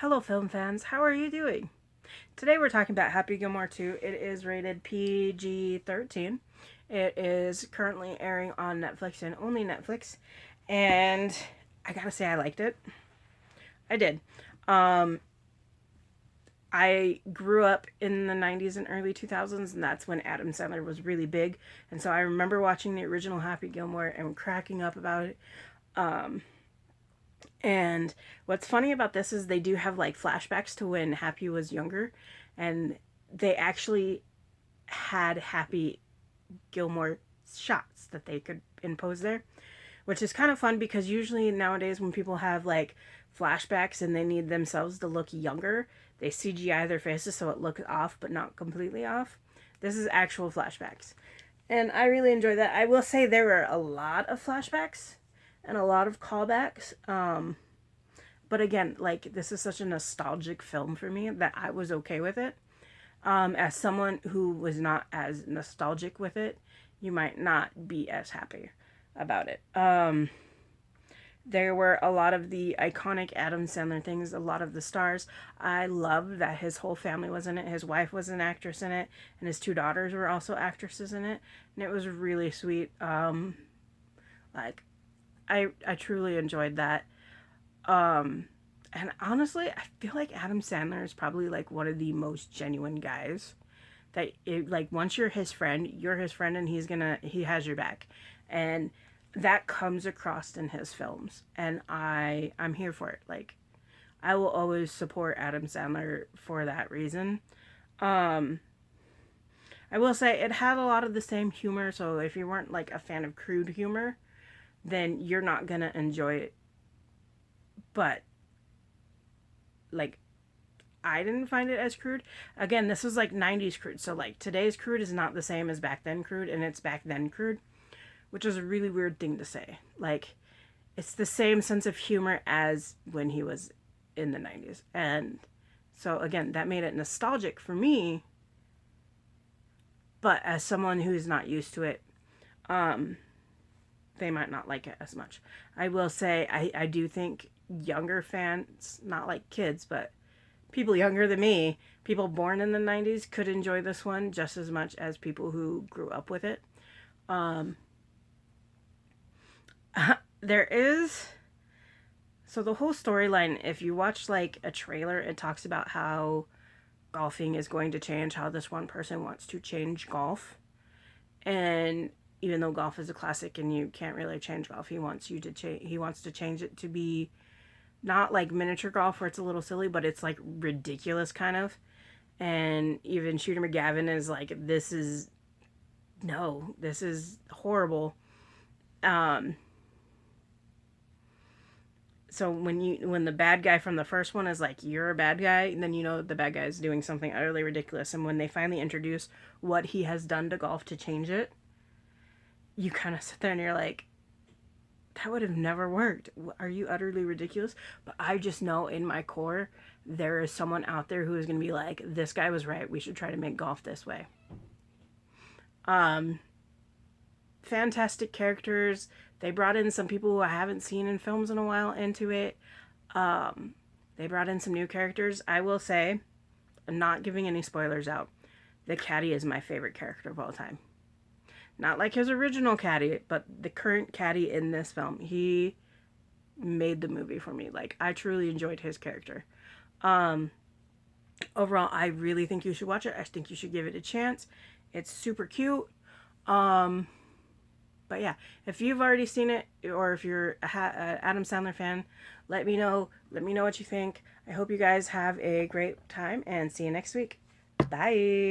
Hello film fans, how are you doing? Today we're talking about Happy Gilmore 2. It is rated PG-13. It is currently airing on Netflix and only Netflix. And I gotta say I liked it. I did. Um, I grew up in the 90s and early 2000s, and that's when Adam Sandler was really big. And so I remember watching the original Happy Gilmore and cracking up about it. Um, And what's funny about this is they do have like flashbacks to when Happy was younger, and they actually had Happy Gilmore shots that they could impose there, which is kind of fun because usually nowadays when people have like flashbacks and they need themselves to look younger, they CGI their faces so it looks off but not completely off. This is actual flashbacks. And I really enjoy that. I will say there were a lot of flashbacks and a lot of callbacks. But again, like this is such a nostalgic film for me that I was okay with it. As someone who was not as nostalgic with it, you might not be as happy about it. There were a lot of the iconic Adam Sandler things, a lot of the stars. I love that his whole family was in it. His wife was an actress in it, and his two daughters were also actresses in it, and it was really sweet. Like I truly enjoyed that. And honestly, I feel like Adam Sandler is probably like one of the most genuine guys. That like once you're his friend, and he has your back, and that comes across in his films, and I'm here for it. Like I will always support Adam Sandler for that reason. Um, I will say it had a lot of the same humor, so if you weren't like a fan of crude humor, then you're not gonna enjoy it. But like I didn't find it as crude. Again, this was like 90s crude. So like today's crude is not the same as back then crude, and it's back then crude, which is a really weird thing to say. Like it's the same sense of humor as when he was in the 90s. And so again, that made it nostalgic for me, but as someone who's not used to it, um they might not like it as much. I will say I do think younger fans, not like kids, but people younger than me, people born in the 90s could enjoy this one just as much as people who grew up with it. Um, there is. So the whole storyline, if you watch like a trailer, it talks about how golfing is going to change, how this one person wants to change golf. And even though golf is a classic and you can't really change golf, he wants to change it to be not like miniature golf where it's a little silly, but it's like ridiculous kind of. And even Shooter McGavin is like, this is horrible. Um, so when the bad guy from the first one is like, you're a bad guy, and then you know the bad guy is doing something utterly ridiculous. And when they finally introduce what he has done to golf to change it, you kind of sit there and you're like, that would have never worked. Are you utterly ridiculous? But I just know in my core, there is someone out there who is going to be like, this guy was right. We should try to make golf this way. Um, Fantastic characters. They brought in some people who I haven't seen in films in a while into it. Um, they brought in some new characters. I will say, I'm not giving any spoilers out, the caddy is my favorite character of all time. Not like his original caddy, but the current caddy in this film. He made the movie for me. Like, I truly enjoyed his character. Um, Overall, I really think you should watch it. I think you should give it a chance. It's super cute. Um, but yeah, if you've already seen it, or if you're a Adam Sandler fan, let me know. Let me know what you think. I hope you guys have a great time, and see you next week. Bye.